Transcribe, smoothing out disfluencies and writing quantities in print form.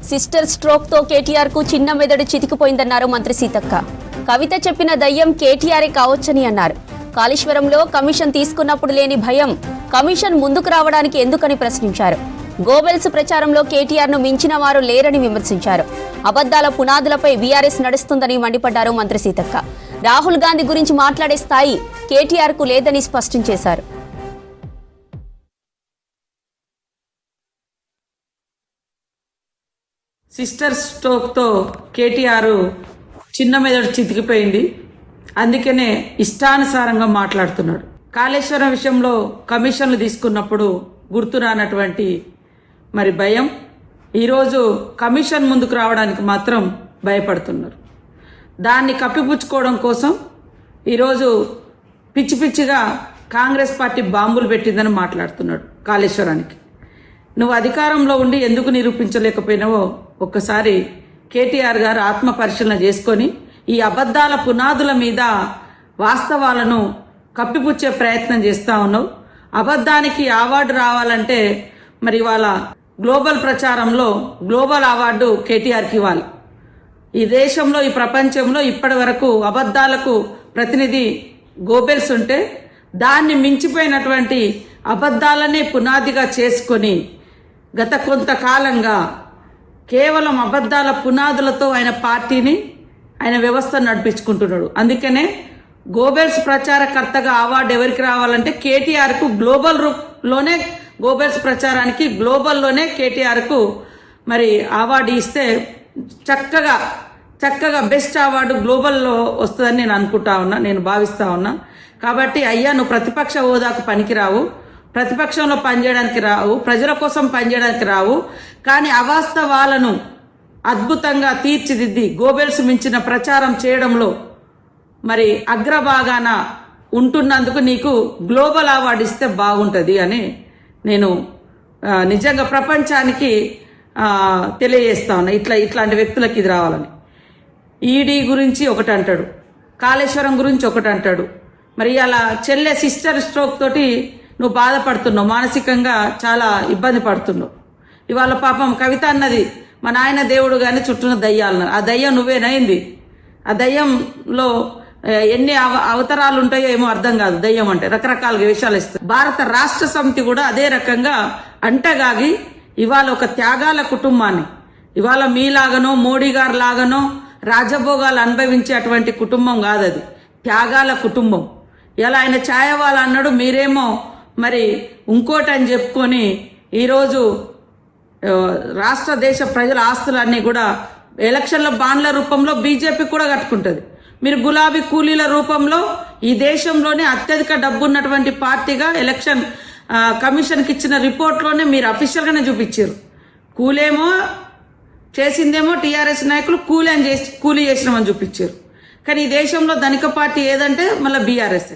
Sister stroke తో కేటీఆర్ కు చిన్న మెదడు చితికిపోయిందన్నారు మంత్రి సీతక్క. కవిత చెప్పిన దయ్యం కేటీఆరే కావచ్చని అన్నారు. కాళేశ్వరంలో కమిషన్ తీసుకున్నప్పుడు లేని భయం కమిషన్ ముందుకు రావడానికి ఎందుకని ప్రశ్నించారు. గోబెల్స్ ప్రచారంలో కేటీఆర్ ను మించిన వారు లేరని విమర్శించారు. అబద్దాల పునాదులపై వీఆర్ఎస్ నడుస్తుందని మండిపడ్డారు మంత్రి సీతక్క. రాహుల్ గాంధీ గురించి మాట్లాడే స్థాయి కేటీఆర్ కు లేదని స్పష్టం చేశారు. సిస్టర్ స్ట్రోక్తో కేటీఆర్ చిన్న మెదడు చితికిపోయింది. అందుకనే ఇష్టానుసారంగా మాట్లాడుతున్నాడు. కాళేశ్వరం విషయంలో కమిషన్లు తీసుకున్నప్పుడు గుర్తురానటువంటి మరి భయం ఈరోజు కమిషన్ ముందుకు రావడానికి మాత్రం భయపడుతున్నారు. దాన్ని కప్పిపుచ్చుకోవడం కోసం ఈరోజు పిచ్చి పిచ్చిగా కాంగ్రెస్ పార్టీ బాంబులు పెట్టిందని మాట్లాడుతున్నాడు. కాళేశ్వరానికి నువ్వు అధికారంలో ఉండి ఎందుకు నిరూపించలేకపోయినావో ఒక్కసారి కేటీఆర్ గారు ఆత్మ పరిశీలన చేసుకొని ఈ అబద్ధాల పునాదుల మీద వాస్తవాలను కప్పిపుచ్చే ప్రయత్నం చేస్తూ ఉన్నావు. అబద్ధానికి అవార్డు రావాలంటే మరి ఇవాళ గ్లోబల్ ప్రచారంలో గ్లోబల్ అవార్డు కేటీఆర్కి ఇవ్వాలి. ఈ దేశంలో ఈ ప్రపంచంలో ఇప్పటి వరకు అబద్ధాలకు ప్రతినిధి గోబెల్స్ ఉంటే దాన్ని మించిపోయినటువంటి అబద్ధాలనే పునాదిగా చేసుకొని గత కొంతకాలంగా కేవలం అబద్ధాల పునాదులతో ఆయన పార్టీని ఆయన వ్యవస్థను నడిపించుకుంటున్నాడు. అందుకనే గోబెల్స్ ప్రచారకర్తగా అవార్డు ఎవరికి రావాలంటే కేటీఆర్కు గ్లోబల్లోనే గోబెల్స్ ప్రచారానికి గ్లోబల్లోనే కేటీఆర్కు మరి అవార్డు ఇస్తే చక్కగా బెస్ట్ అవార్డు గ్లోబల్లో వస్తుందని నేను అనుకుంటా ఉన్నా, నేను భావిస్తా ఉన్నా. కాబట్టి అయ్యా నువ్వు ప్రతిపక్ష హోదాకు పనికిరావు, ప్రతిపక్షంలో పనిచేయడానికి రావు, ప్రజల కోసం పనిచేయడానికి రావు. కానీ అవాస్తవాలను అద్భుతంగా తీర్చిదిద్ది గోబెల్స్ మించిన ప్రచారం చేయడంలో మరి అగ్రభాగాన ఉంటున్నందుకు నీకు గ్లోబల్ అవార్డు ఇస్తే బాగుంటుంది అని నేను నిజంగా ప్రపంచానికి తెలియజేస్తా ఉన్నా. ఇట్లాంటి వ్యక్తులకు ఇది రావాలని. ఈడీ గురించి ఒకటి అంటాడు, కాళేశ్వరం గురించి ఒకటి అంటాడు. మరి అలా చెల్లె సిస్టర్ స్ట్రోక్ తోటి నువ్వు బాధపడుతున్నావు, మానసికంగా చాలా ఇబ్బంది పడుతున్నావు. ఇవాళ పాపం కవిత అన్నది మా నాయన దేవుడు కానీ చుట్టూన దయ్యాలన్నారు. ఆ దయ్యం నువ్వేనైంది. ఆ దయ్యంలో ఎన్ని అవతారాలు ఉంటాయో ఏమో అర్థం కాదు. దయ్యం అంటే రకరకాలుగా విషయాలు ఇస్తుంది. భారత రాష్ట్ర సమితి కూడా అదే రకంగా అంటగాగి ఇవాళ ఒక త్యాగాల కుటుంబాన్ని, ఇవాళ మీలాగనో మోడీ గారు లాగానో రాజభోగాలు అనుభవించేటువంటి కుటుంబం కాదు, అది త్యాగాల కుటుంబం. ఇలా ఆయన ఛాయవాళ్ళు అన్నాడు, మీరేమో మరి ఇంకోటి అని చెప్పుకొని ఈరోజు రాష్ట్ర దేశ ప్రజల ఆస్తులన్నీ కూడా ఎలక్షన్ల బాండ్ల రూపంలో బీజేపీ కూడా కట్టుకుంటుంది. మీరు గులాబీ కూలీల రూపంలో ఈ దేశంలోనే అత్యధిక డబ్బు ఉన్నటువంటి పార్టీగా ఎలక్షన్ కమిషన్కి ఇచ్చిన రిపోర్ట్లోనే మీరు అఫీషియల్గానే చూపించారు. కూలేమో చేసిందేమో టీఆర్ఎస్ నాయకులు కూలీ చేసినామని చూపించారు. కానీ ఈ దేశంలో ధనిక పార్టీ ఏదంటే మళ్ళీ బీఆర్ఎస్.